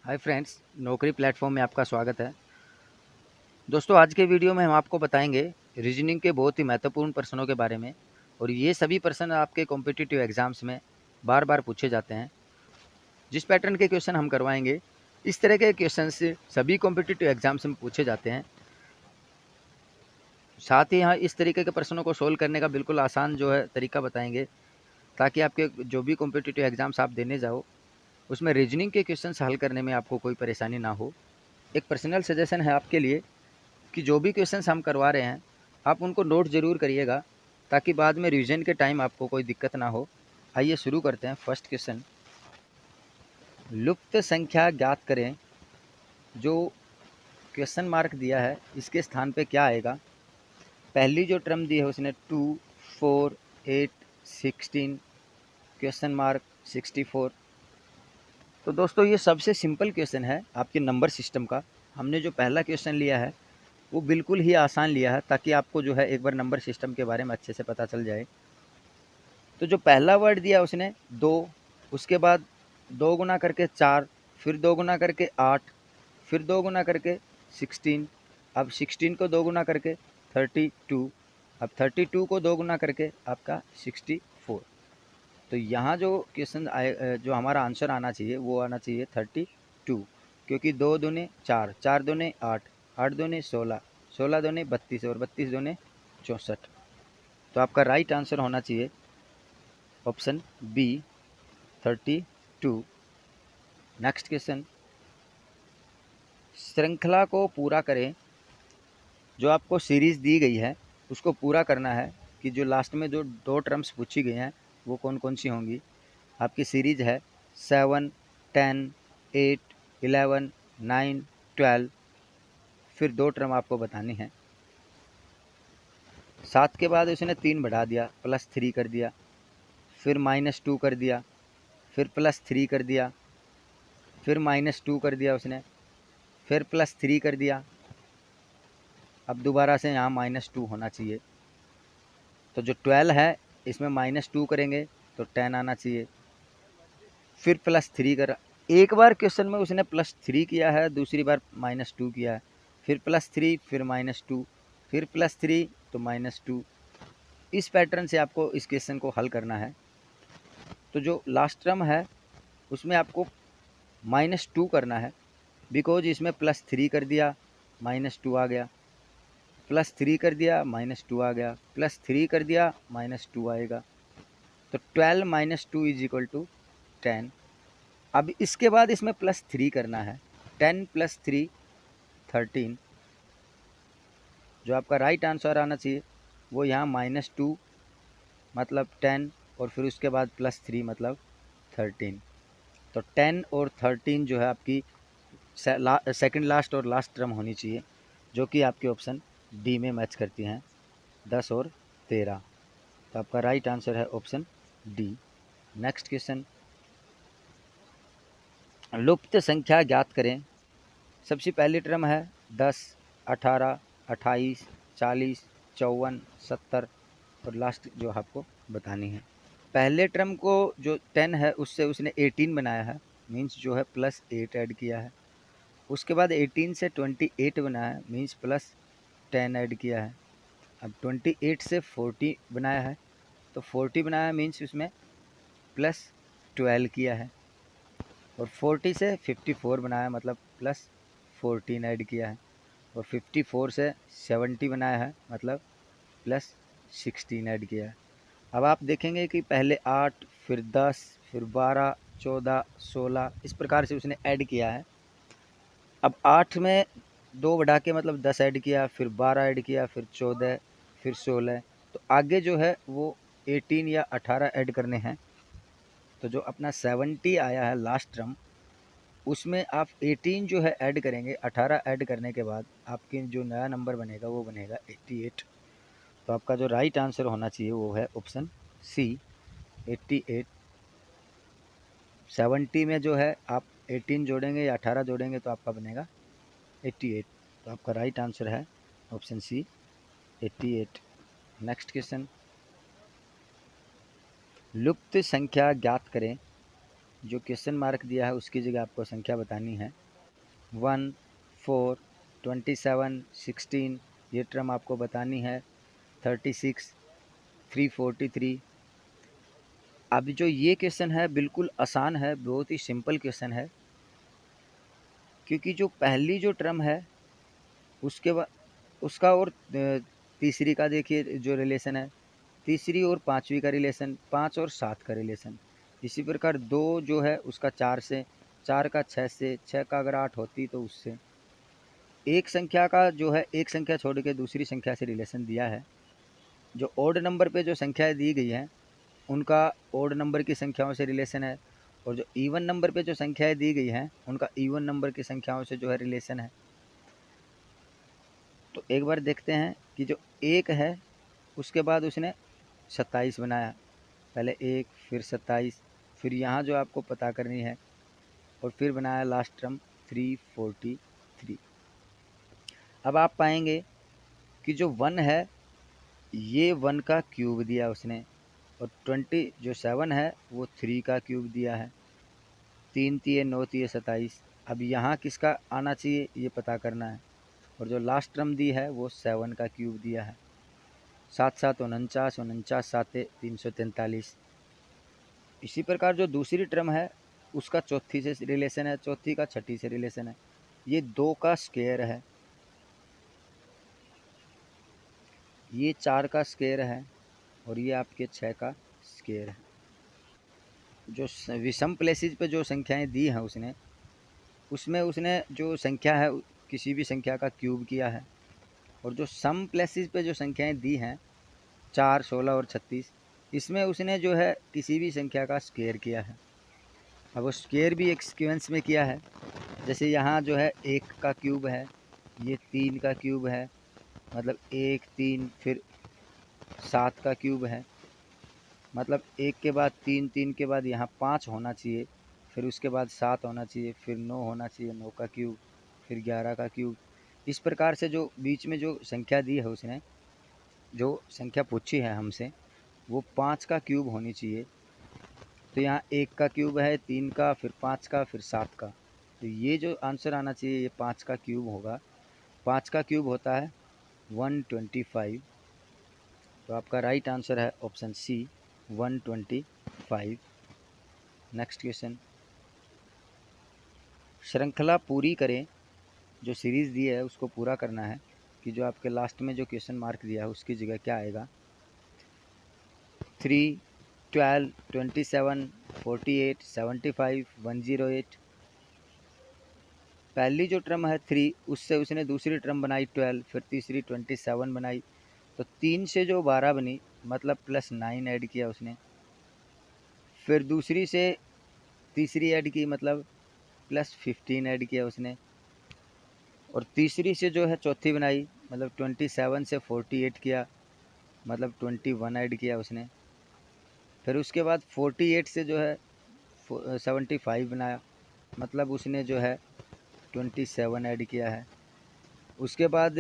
Hi friends, नौकरी platform में आपका स्वागत है। दोस्तों, आज के वीडियो में हम आपको बताएंगे रीजनिंग के बहुत ही महत्वपूर्ण प्रश्नों के बारे में। और ये सभी प्रश्न आपके कॉम्पिटिटिव एग्जाम्स में बार बार पूछे जाते हैं। जिस पैटर्न के क्वेश्चन हम करवाएंगे, इस तरह के क्वेश्चन सभी कॉम्पिटिटिव एग्जाम्स में पूछे जाते हैं। साथ ही यहाँ इस तरीके के प्रश्नों को सोल्व करने का बिल्कुल आसान जो है तरीका बताएंगे, ताकि आपके जो भी कॉम्पिटिटिव एग्जाम्स आप देने जाओ, उसमें रीजनिंग के क्वेश्चन हल करने में आपको कोई परेशानी ना हो। एक पर्सनल सजेशन है आपके लिए कि जो भी क्वेश्चंस हम करवा रहे हैं, आप उनको नोट ज़रूर करिएगा, ताकि बाद में रिवीजन के टाइम आपको कोई दिक्कत ना हो। आइए शुरू करते हैं। फर्स्ट क्वेश्चन, लुप्त संख्या ज्ञात करें। जो क्वेश्चन मार्क दिया है, इसके स्थान पे क्या आएगा? पहली जो टर्म दी है उसने 2, 4, 8, 16, क्वेश्चन मार्क 64। तो दोस्तों, ये सबसे सिंपल क्वेश्चन है आपके नंबर सिस्टम का। हमने जो पहला क्वेश्चन लिया है वो बिल्कुल ही आसान लिया है, ताकि आपको जो है एक बार नंबर सिस्टम के बारे में अच्छे से पता चल जाए। तो जो पहला वर्ड दिया उसने 2, उसके बाद 2 गुना करके 4, फिर 2 गुना करके 8, फिर 2 गुना करके 16, अब 16 को 2 गुना करके 32, अब 32 को 2 गुना करके आपका 64। तो यहाँ जो क्वेश्चन आए, जो हमारा आंसर आना चाहिए वो आना चाहिए 32, क्योंकि 2 दूने 4, 4 दूने 8, 8 दूने 16, 16 दूने 32 और 32 दूने 64। तो आपका राइट आंसर होना चाहिए ऑप्शन बी, 32। नेक्स्ट क्वेश्चन, श्रृंखला को पूरा करें। जो आपको सीरीज दी गई है उसको पूरा करना है कि जो लास्ट में जो 2 टर्म्स पूछी गई हैं वो कौन कौन सी होंगी। आपकी सीरीज है 7, 10, 8, 11, 9, 12, फिर 2 टर्म आपको बतानी है। 7 के बाद उसने 3 बढ़ा दिया, +3 कर दिया, फिर -2 कर दिया, फिर +3 कर दिया, फिर -2 कर दिया उसने, फिर +3 कर दिया। अब दोबारा से यहाँ -2 होना चाहिए। तो जो 12 है इसमें -2 करेंगे तो 10 आना चाहिए, फिर +3 करा। एक बार क्वेश्चन में उसने +3 किया है, दूसरी बार -2 किया है, फिर +3, फिर -2, फिर +3 तो -2। इस पैटर्न से आपको इस क्वेश्चन को हल करना है। तो जो लास्ट टर्म है उसमें आपको -2 करना है, बिकॉज इसमें +3 कर दिया, -2 आ गया, +3 कर दिया, -2 आ गया, +3 कर दिया, -2 आएगा। तो 12 - 2 = 10। अब इसके बाद इसमें +3 करना है, 10 + 3 13। जो आपका राइट आंसर आना चाहिए वो यहाँ -2 मतलब 10, और फिर उसके बाद +3 मतलब 13। तो 10 और 13 जो है आपकी सेकंड लास्ट और लास्ट टर्म होनी चाहिए, जो कि आपके ऑप्शन डी में मैच करती हैं, 10 और 13। तो आपका राइट आंसर है ऑप्शन डी। नेक्स्ट क्वेश्चन, लुप्त संख्या ज्ञात करें। सबसे पहली टर्म है 10, 18, 28, 40, 54, 70, और लास्ट जो आपको बतानी है। पहले टर्म को जो 10 है उससे उसने 18 बनाया है, मीन्स जो है +8 ऐड किया है। उसके बाद 18 से 28 बनाया है, मीन्स +10 ऐड किया है। अब 28 से 40 बनाया है, तो 40 बनाया मीन्स उसमें +12 किया है। और 40 से 54 बनाया मतलब +14 ऐड किया है। और 54 से 70 बनाया है मतलब +16 ऐड किया है। अब आप देखेंगे कि पहले 8, फिर 10, फिर 12, 14, 16, इस प्रकार से उसने ऐड किया है। अब 8 में 2 बढ़ा के मतलब 10 ऐड किया, फिर 12 ऐड किया, फिर 14, फिर 16। तो आगे जो है वो 18 या 18 ऐड करने हैं। तो जो अपना 70 आया है लास्ट टर्म, उसमें आप 18 जो है ऐड करेंगे, 18 ऐड करने के बाद आपकी जो नया नंबर बनेगा वो बनेगा 88। तो आपका जो राइट आंसर होना चाहिए वो है ऑप्शन सी, 88। 70 में जो है आप 18 जोड़ेंगे या 18 जोड़ेंगे तो आपका बनेगा 88। तो आपका राइट आंसर है ऑप्शन सी, 88। नेक्स्ट क्वेश्चन, लुप्त संख्या ज्ञात करें। जो क्वेश्चन मार्क दिया है उसकी जगह आपको संख्या बतानी है। 1, 4, 27, 16 ये टर्म आपको बतानी है। 36, 343। अब जो ये क्वेश्चन है बिल्कुल आसान है, बहुत ही सिंपल क्वेश्चन है, क्योंकि जो पहली जो टर्म है उसके बाद उसका और तीसरी का देखिए जो रिलेशन है, तीसरी और पांचवी का रिलेशन, 5 और 7 का रिलेशन। इसी प्रकार 2 जो है उसका 4 से, 4 का 6 से, 6 का अगर 8 होती तो उससे। एक संख्या का जो है एक संख्या छोड़ के दूसरी संख्या से रिलेशन दिया है। जो ओड नंबर पे जो संख्याएं दी गई हैं उनका ओड नंबर की संख्याओं से रिलेशन है, और जो इवन नंबर पे जो संख्याएं दी गई हैं उनका इवन नंबर की संख्याओं से जो है रिलेशन है। तो एक बार देखते हैं कि जो एक है उसके बाद उसने 27 बनाया, पहले 1 फिर 27, फिर यहाँ जो आपको पता करनी है, और फिर बनाया लास्ट टर्म 343। अब आप पाएंगे कि जो 1 है ये 1 का क्यूब दिया उसने, और 20 जो 7 है वो 3 का क्यूब दिया है। 3 तिये 9 तिये 27। अब यहाँ किसका आना चाहिए ये पता करना है, और जो लास्ट टर्म दी है वो 7 का क्यूब दिया है। 7 7 49, 49 7 343। इसी प्रकार जो दूसरी टर्म है उसका चौथी से रिलेशन है, चौथी का छठी से रिलेशन है। ये 2 का स्क्वायर है, ये 4 का स्क्वायर है, और ये आपके 6 का स्क्वायर है। जो विषम प्लेसेस पे जो संख्याएं दी हैं उसने, उसमें उसने जो संख्या है किसी भी संख्या का क्यूब किया है, और जो सम प्लेसेस पे जो संख्याएं दी हैं 4, 16 और 36, इसमें उसने जो है किसी भी संख्या का स्क्वायर किया है। अब वो स्क्वायर भी एक सीक्वेंस में किया है, जैसे यहाँ जो है 1 का क्यूब है, ये 3 का क्यूब है, मतलब 1 3, फिर 7 का क्यूब है, मतलब 1 के बाद 3, 3 के बाद यहाँ 5 होना चाहिए, फिर उसके बाद 7 होना चाहिए, फिर 9 होना चाहिए, 9 का क्यूब, फिर 11 का क्यूब। इस प्रकार से जो बीच में जो संख्या दी है उसने, जो संख्या पूछी है हमसे, वो 5 का क्यूब होनी चाहिए। तो यहाँ 1 का क्यूब है, 3 का, फिर 5 का, फिर 7 का। तो ये जो आंसर आना चाहिए ये 5 का क्यूब होगा। 5 का क्यूब होता है 125। तो आपका राइट आंसर है ऑप्शन सी 125। नेक्स्ट क्वेश्चन, श्रृंखला पूरी करें। जो सीरीज़ दी है उसको पूरा करना है, कि जो आपके लास्ट में जो क्वेश्चन मार्क दिया है उसकी जगह क्या आएगा। 3, 12, 27, 48, 75, 108। पहली जो टर्म है 3, उससे उसने दूसरी टर्म बनाई 12, फिर तीसरी 27 बनाई, तो 3 से जो 12 बनी, मतलब +9 ऐड किया उसने। फिर दूसरी से तीसरी ऐड की, मतलब +15 ऐड किया उसने। और तीसरी से जो है चौथी बनाई, मतलब 27 से 48 किया, मतलब 21 ऐड किया उसने। फिर उसके बाद 48 से जो है 75 बनाया, मतलब उसने जो है 27 ऐड किया है। उसके बाद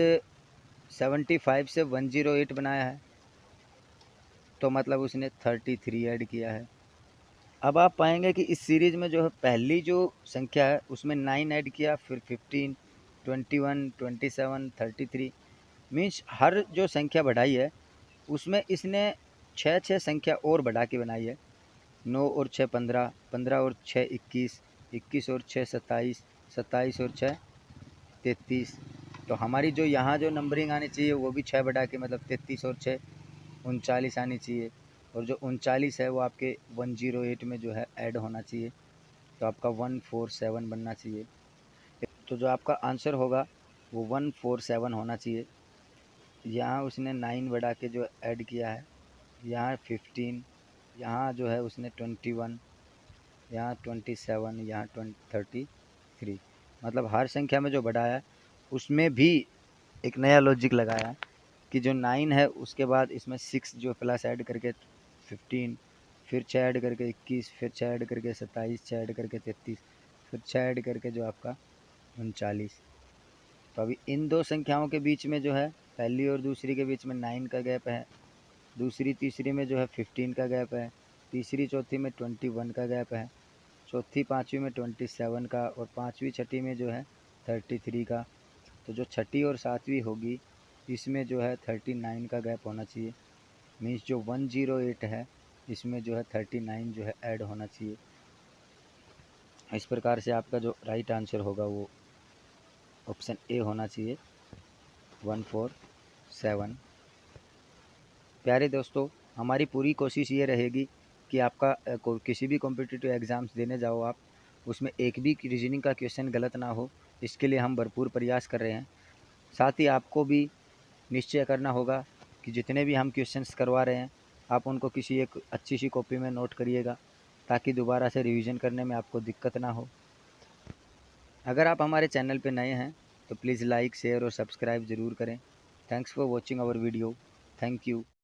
75 से 108 बनाया है, तो मतलब उसने 33 ऐड किया है। अब आप पाएंगे कि इस सीरीज में जो है पहली जो संख्या है उसमें 9 ऐड किया, फिर 15, 21, 27, 33। मीन्स हर जो संख्या बढ़ाई है उसमें इसने 6 संख्या और बढ़ा के बनाई है। 9 और 6 15, 15 और 6 21, 21 और 6 27, 27 और 6 33। तो हमारी जो यहाँ जो नंबरिंग आनी चाहिए वो भी 6 बढ़ा के, मतलब 33 और 6 39 आनी चाहिए, और जो 39 है वो आपके 108 में जो है ऐड होना चाहिए, तो आपका 147 बनना चाहिए। तो जो आपका आंसर होगा वो 147 होना चाहिए। यहाँ उसने 9 बढ़ा के जो ऐड किया है, यहाँ 15, यहाँ जो है उसने 21, यहाँ 27, यहाँ 33। मतलब हर संख्या में जो बढ़ाया है उसमें भी एक नया लॉजिक लगाया है, कि जो 9 है उसके बाद इसमें 6 जो प्लस ऐड करके 15, फिर 6 ऐड करके 21, फिर 6 ऐड करके 27, 6 ऐड करके 33, फिर 6 ऐड करके जो आपका 39। तो अभी इन दो संख्याओं के बीच में जो है पहली और दूसरी के बीच में 9 का गैप है, दूसरी तीसरी में जो है 15 का गैप है, तीसरी चौथी में 21 का गैप है। चौथी पाँचवीं में 27 का और पाँचवीं छठी में जो है 33 का। तो जो छठी और सातवीं होगी इसमें जो है 39 का गैप होना चाहिए। मीन्स जो 108 है इसमें जो है 39 जो है ऐड होना चाहिए। इस प्रकार से आपका जो राइट आंसर होगा वो ऑप्शन ए होना चाहिए 147। प्यारे दोस्तों, हमारी पूरी कोशिश ये रहेगी कि आपका किसी भी कॉम्पिटिटिव एग्ज़ाम्स देने जाओ आप, उसमें एक भी रीजनिंग का क्वेश्चन गलत ना हो, इसके लिए हम भरपूर प्रयास कर रहे हैं। साथ ही आपको भी निश्चय करना होगा कि जितने भी हम क्वेश्चंस करवा रहे हैं आप उनको किसी एक अच्छी सी कॉपी में नोट करिएगा, ताकि दोबारा से रिवीजन करने में आपको दिक्कत ना हो। अगर आप हमारे चैनल पर नए हैं तो प्लीज़ लाइक, शेयर और सब्सक्राइब ज़रूर करें। Thanks for watching our video. Thank you.